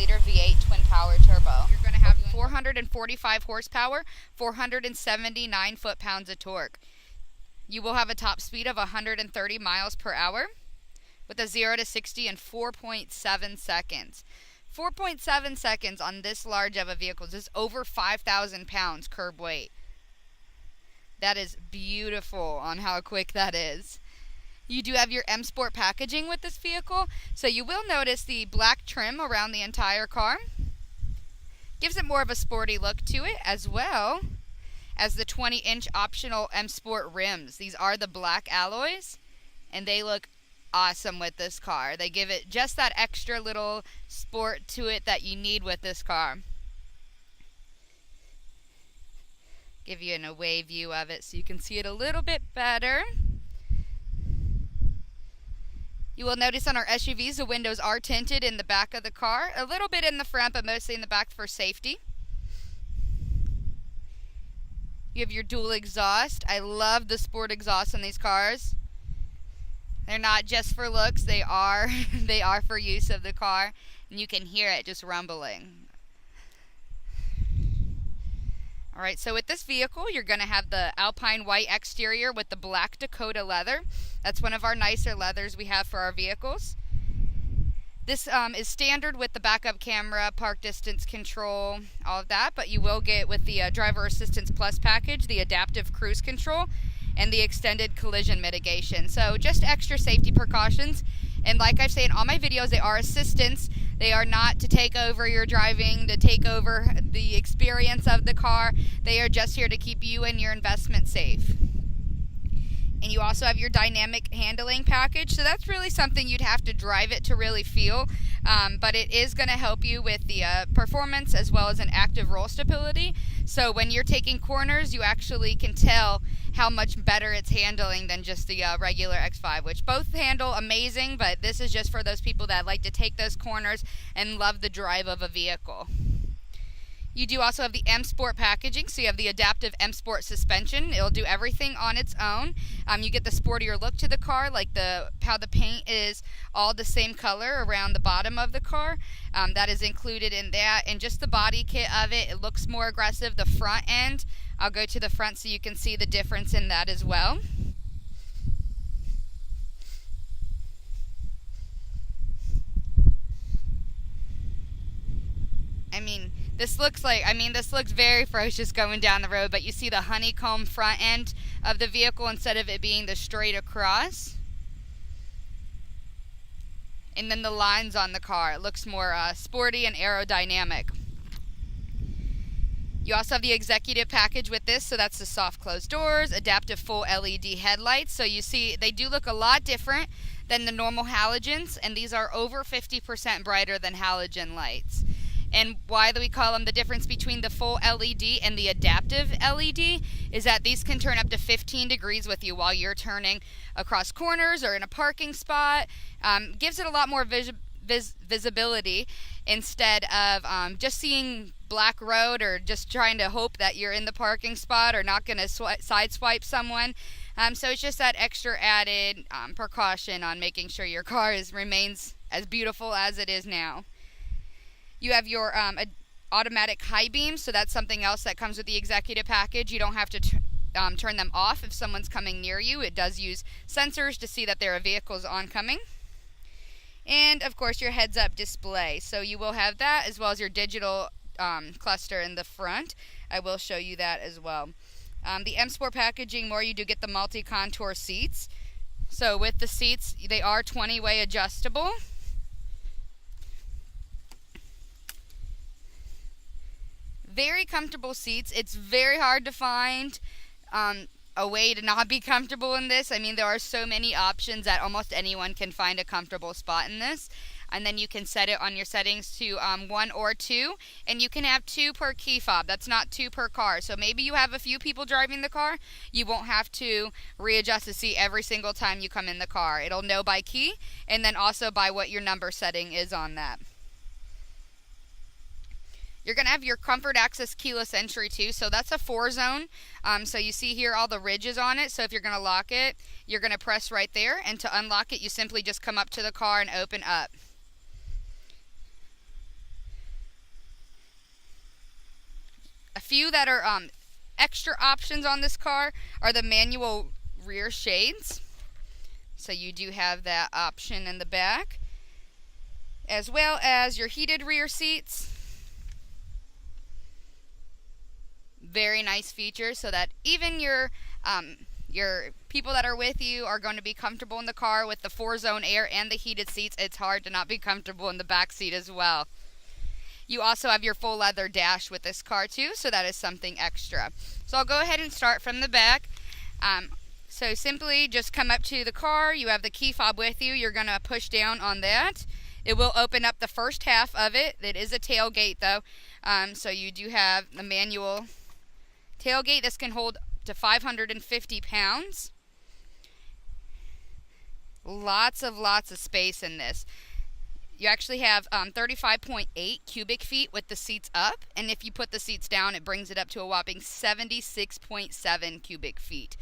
4.5-liter V8 twin-power turbo. You're going to have 445 horsepower, 479 foot-pounds of torque. You will have a top speed of 130 miles per hour with a 0 to 60 in 4.7 seconds. 4.7 seconds on this large of a vehicle is over 5,000 pounds curb weight. That is beautiful on how quick that is. You do have your M Sport packaging with this vehicle, so you will notice the black trim around the entire car. Gives it more of a sporty look to it, as well as the 20-inch optional M Sport rims. These are the black alloys, and they look awesome with this car. They give it just that extra little sport to it that you need with this car. Give you an away view of it so you can see it a little bit better. You will notice on our SUVs the windows are tinted in the back of the car, a little bit in the front, but mostly in the back for safety. You have your dual exhaust. I love the sport exhaust on these cars. They're not just for looks, they are for use of the car, and you can hear it just rumbling. Alright, so with this vehicle, you're going to have the Alpine white exterior with the black Dakota leather. That's one of our nicer leathers we have for our vehicles. This is standard with the backup camera, park distance control, all of that, but you will get with the Driver Assistance Plus package, the adaptive cruise control, and the extended collision mitigation. So just extra safety precautions. And like I say in all my videos, they are assistance. They are not to take over your driving, to take over the experience of the car. They are just here to keep you and your investment safe. And you also have your dynamic handling package. So that's really something you'd have to drive it to really feel. But it is going to help you with the performance as well as an active roll stability. So when you're taking corners, you actually can tell how much better it's handling than just the regular X5, which both handle amazing, but this is just for those people that like to take those corners and love the drive of a vehicle. You do also have the M Sport packaging, so you have the adaptive M Sport suspension. It'll do everything on its own. You get the sportier look to the car, like how the paint is all the same color around the bottom of the car. That is included in that, and just the body kit of it, it looks more aggressive. The front end, I'll go to the front so you can see the difference in that as well. This looks very ferocious going down the road, but you see the honeycomb front end of the vehicle instead of it being the straight across. And then the lines on the car, it looks more sporty and aerodynamic. You also have the executive package with this, so that's the soft closed doors, adaptive full LED headlights. So you see they do look a lot different than the normal halogens, and these are over 50% brighter than halogen lights. And why do we call them the difference between the full LED and the adaptive LED is that these can turn up to 15 degrees with you while you're turning across corners or in a parking spot. Gives it a lot more visibility instead of just seeing black road or just trying to hope that you're in the parking spot or not going to sideswipe someone. So it's just that extra added precaution on making sure your car remains as beautiful as it is now. You have your automatic high beams, so that's something else that comes with the executive package. You don't have to turn them off if someone's coming near you. It does use sensors to see that there are vehicles oncoming. And, of course, your heads-up display. So you will have that as well as your digital cluster in the front. I will show you that as well. The M Sport packaging, you do get the multi-contour seats. So with the seats, they are 20-way adjustable. Very comfortable seats. It's very hard to find a way to not be comfortable in this. There are so many options that almost anyone can find a comfortable spot in this. And then you can set it on your settings to 1 or 2, and you can have 2 per key fob. That's not 2 per car. So maybe you have a few people driving the car. You won't have to readjust the seat every single time you come in the car. It'll know by key and then also by what your number setting is on that. You're going to have your comfort access keyless entry too, so that's a 4-zone. So you see here all the ridges on it, so if you're going to lock it, you're going to press right there, and to unlock it, you simply just come up to the car and open up. A few that are extra options on this car are the manual rear shades. So you do have that option in the back, as well as your heated rear seats. Very nice feature, so that even your people that are with you are going to be comfortable in the car with the 4-zone air and the heated seats. It's hard to not be comfortable in the back seat as well. You also have your full leather dash with this car too, so that is something extra. So I'll go ahead and start from the back. So simply just come up to the car. You have the key fob with you. You're going to push down on that. It will open up the first half of it. It is a tailgate though. So you do have the manual tailgate. This can hold to 550 pounds. Lots of space in this. You actually have 35.8 cubic feet with the seats up, and if you put the seats down, it brings it up to a whopping 76.7 cubic feet.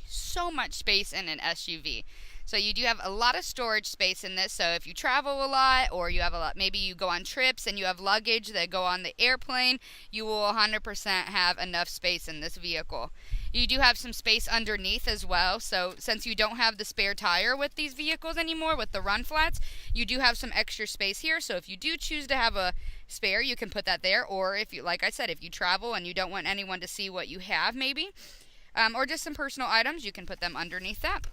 So much space in an SUV. So you do have a lot of storage space in this. So if you travel a lot, or you have a lot, maybe you go on trips and you have luggage that go on the airplane, you will 100% have enough space in this vehicle. You do have some space underneath as well. So since you don't have the spare tire with these vehicles anymore, with the run flats, you do have some extra space here. So if you do choose to have a spare, you can put that there. Or if you, like I said, if you travel and you don't want anyone to see what you have maybe, or just some personal items, you can put them underneath that.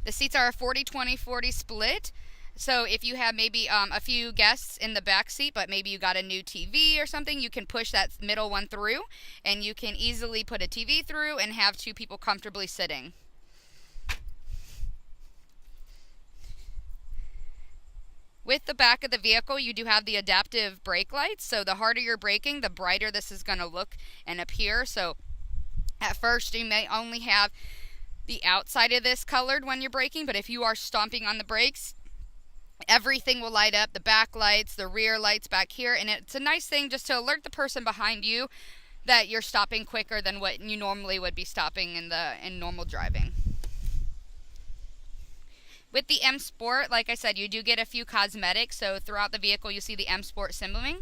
The seats are a 40-20-40 split. So if you have maybe a few guests in the back seat, but maybe you got a new TV or something, you can push that middle one through, and you can easily put a TV through and have two people comfortably sitting. With the back of the vehicle, you do have the adaptive brake lights. So the harder you're braking, the brighter this is going to look and appear. So at first, you may only have the outside of this colored when you're braking, but if you are stomping on the brakes, everything will light up, the back lights, the rear lights back here, and it's a nice thing just to alert the person behind you that you're stopping quicker than what you normally would be stopping in normal driving. With the M Sport, like I said, you do get a few cosmetics, so throughout the vehicle you see the M Sport symboling.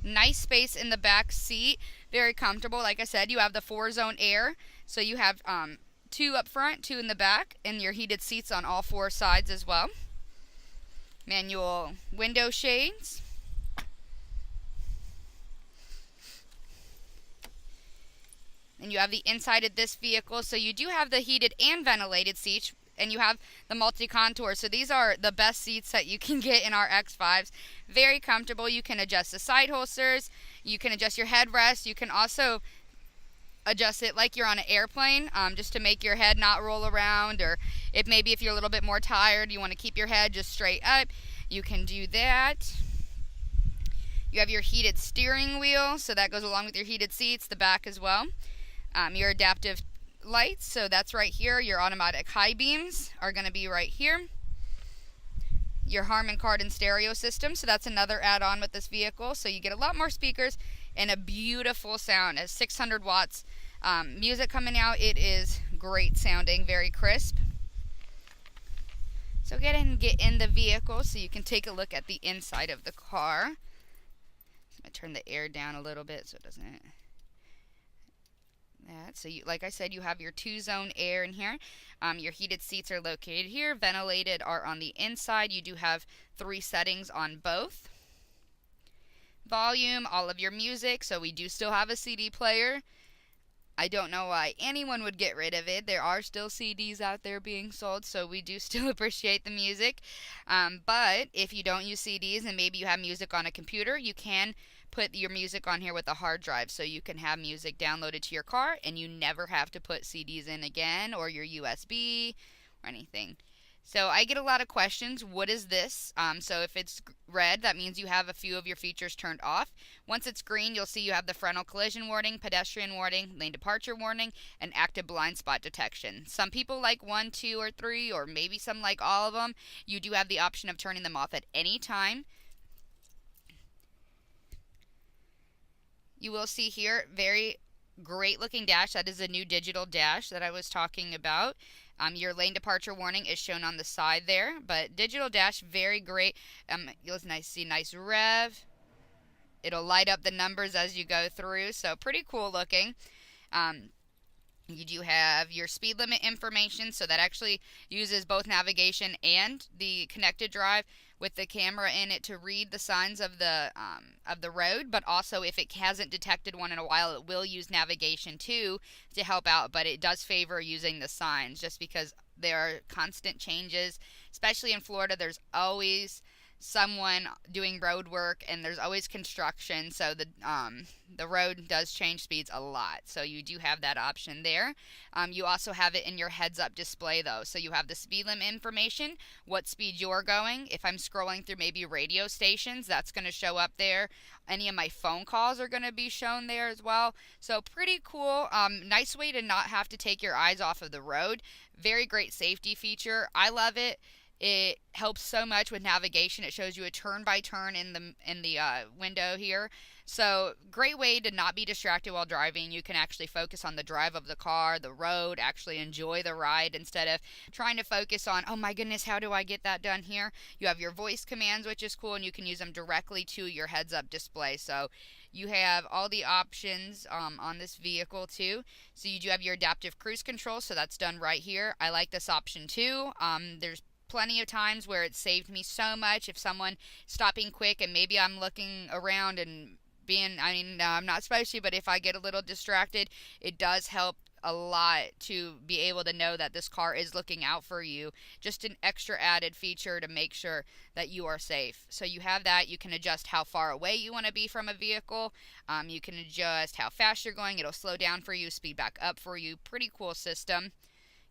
Nice space in the back seat, very comfortable. Like I said, you have the 4-zone air, so you have 2 up front, 2 in the back, and your heated seats on all 4 sides as well. Manual window shades. And you have the inside of this vehicle, so you do have the heated and ventilated seats, and you have the multi-contour. So these are the best seats that you can get in our X5s. Very comfortable. You can adjust the side holsters. You can adjust your headrest. You can also adjust it like you're on an airplane, just to make your head not roll around, or if you're a little bit more tired, you want to keep your head just straight up, you can do that. You have your heated steering wheel, so that goes along with your heated seats, the back as well. Your adaptive lights, so that's right here. Your automatic high beams are going to be right here. Your Harman Kardon stereo system, so that's another add-on with this vehicle, so you get a lot more speakers and a beautiful sound. At 600 watts music coming out, it is great sounding, very crisp. So get in the vehicle so you can take a look at the inside of the car. So I'm going to turn the air down a little bit so it doesn't. So like I said, you have your 2-zone air in here. Your heated seats are located here. Ventilated are on the inside. You do have 3 settings on both. Volume, all of your music. So we do still have a CD player. I don't know why anyone would get rid of it. There are still CDs out there being sold, so we do still appreciate the music. But if you don't use CDs and maybe you have music on a computer, you can put your music on here with a hard drive, so you can have music downloaded to your car and you never have to put CDs in again, or your USB or anything. So I get a lot of questions. What is this? So if it's red, that means you have a few of your features turned off. Once it's green, you'll see you have the frontal collision warning, pedestrian warning, lane departure warning, and active blind spot detection. Some people like 1, 2, or 3, or maybe some like all of them. You do have the option of turning them off at any time. You will see here, very great looking dash. That is a new digital dash that I was talking about. Your lane departure warning is shown on the side there, but digital dash, very great. You'll see nice rev. it'll light up the numbers as you go through. So pretty cool looking. You do have your speed limit information, so that actually uses both navigation and the connected drive with the camera in it to read the signs of the road. But also, if it hasn't detected one in a while, it will use navigation too to help out. But it does favor using the signs just because there are constant changes, especially in Florida. There's always someone doing road work and there's always construction, so the road does change speeds a lot, so you do have that option there. You also have it in your heads up display though, so you have the speed limit information, what speed you're going. If I'm scrolling through maybe radio stations, that's going to show up there. Any of my phone calls are going to be shown there as well, so pretty cool. Nice way to not have to take your eyes off of the road. Very great safety feature. I love it. It helps so much with navigation. It shows you a turn by turn in the window here. So great way to not be distracted while driving. You can actually focus on the drive of the car, the road, actually enjoy the ride instead of trying to focus on, oh my goodness, how do I get that done here? You have your voice commands, which is cool, and you can use them directly to your heads-up display. So you have all the options on this vehicle too. So you do have your adaptive cruise control, so that's done right here. I like this option too. There's plenty of times where it saved me so much. If someone stopping quick and maybe I'm looking around and I'm not supposed to, but if I get a little distracted, it does help a lot to be able to know that this car is looking out for you. Just an extra added feature to make sure that you are safe. So you have that. You can adjust how far away you want to be from a vehicle. You can adjust how fast you're going. It'll slow down for you, speed back up for you. Pretty cool system.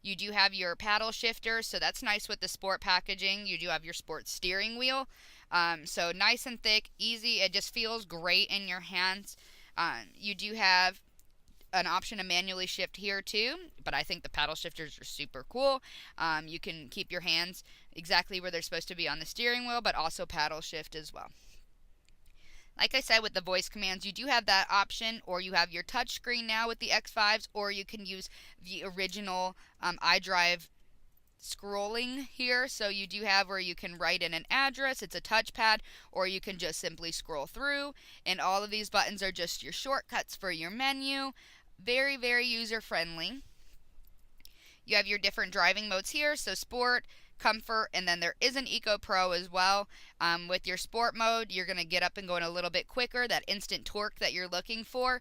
You do have your paddle shifter, so that's nice with the sport packaging. You do have your sport steering wheel. So nice and thick, easy. It just feels great in your hands. You do have an option to manually shift here too, but I think the paddle shifters are super cool. You can keep your hands exactly where they're supposed to be on the steering wheel, but also paddle shift as well. Like I said, with the voice commands, you do have that option, or you have your touch screen now with the X5s, or you can use the original iDrive scrolling here. So you do have where you can write in an address. It's a touchpad, or you can just simply scroll through, and all of these buttons are just your shortcuts for your menu. Very, very user-friendly. You have your different driving modes here, so sport, comfort, and then there is an Eco Pro as well. With your sport mode, you're going to get up and go in a little bit quicker, that instant torque that you're looking for.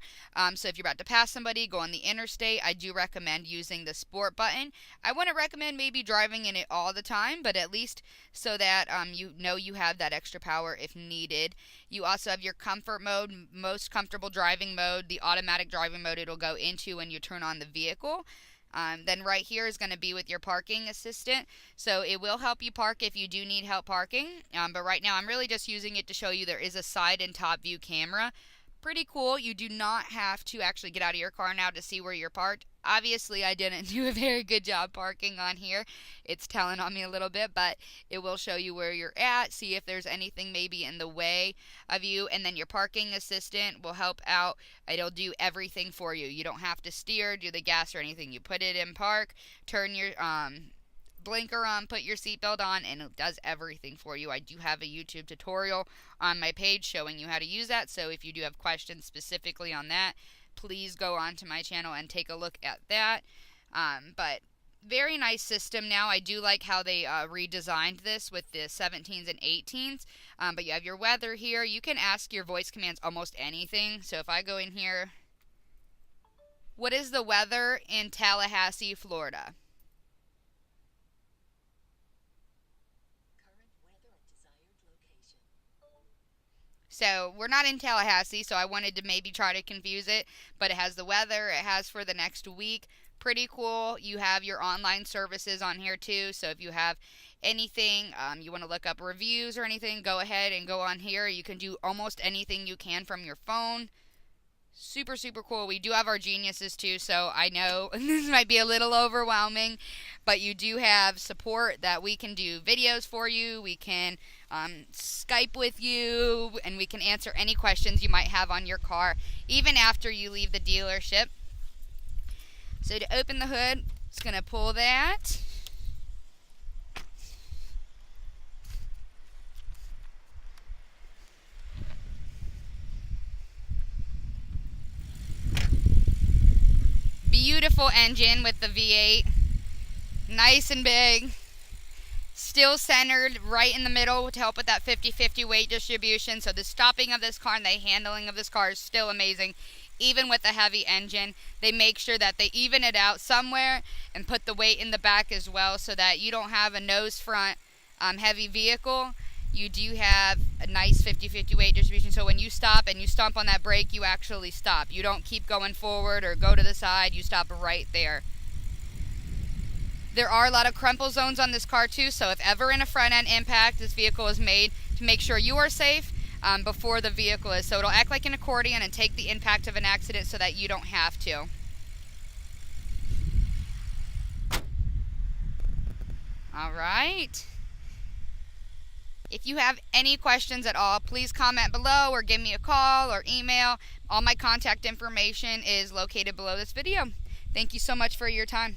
So if you're about to pass somebody, go on the interstate, I do recommend using the sport button. I wouldn't recommend maybe driving in it all the time, but at least so that you know you have that extra power if needed. You also have your comfort mode, most comfortable driving mode, the automatic driving mode it'll go into when you turn on the vehicle. Then right here is going to be with your parking assistant. So it will help you park if you do need help parking. But right now I'm really just using it to show you there is a side and top view camera. Pretty cool. You do not have to actually get out of your car now to see where you're parked. Obviously, I didn't do a very good job parking on here. It's telling on me a little bit, but it will show you where you're at, see if there's anything maybe in the way of you, and then your parking assistant will help out. It'll do everything for you. You don't have to steer, do the gas or anything. You put it in park, turn your blinker on, put your seatbelt on, and it does everything for you. I do have a YouTube tutorial on my page showing you how to use that, so if you do have questions specifically on that, please go on to my channel and take a look at that. But very nice system now. I do like how they redesigned this with the 17s and 18s. But you have your weather here. You can ask your voice commands almost anything. So if I go in here, what is the weather in Tallahassee, Florida? So we're not in Tallahassee, so I wanted to maybe try to confuse it, but it has the weather, it has for the next week. Pretty cool. You have your online services on here too, so if you have anything, you want to look up reviews or anything, go ahead and go on here. You can do almost anything you can from your phone. Super, super cool. We do have our geniuses too, so I know this might be a little overwhelming, but you do have support that we can do videos for you. We can Skype with you, and we can answer any questions you might have on your car, even after you leave the dealership. So to open the hood, it's going to pull that. Beautiful engine with the V8. Nice and big. Still centered right in the middle to help with that 50-50 weight distribution. So the stopping of this car and the handling of this car is still amazing. Even with a heavy engine, they make sure that they even it out somewhere and put the weight in the back as well, so that you don't have a nose front heavy vehicle. You do have a nice 50-50 weight distribution, so when you stop and you stomp on that brake, you actually stop. You don't keep going forward or go to the side, you stop right there. There are a lot of crumple zones on this car too, so if ever in a front end impact, this vehicle is made to make sure you are safe before the vehicle is. So it'll act like an accordion and take the impact of an accident so that you don't have to. All right. If you have any questions at all, please comment below or give me a call or email. All my contact information is located below this video. Thank you so much for your time.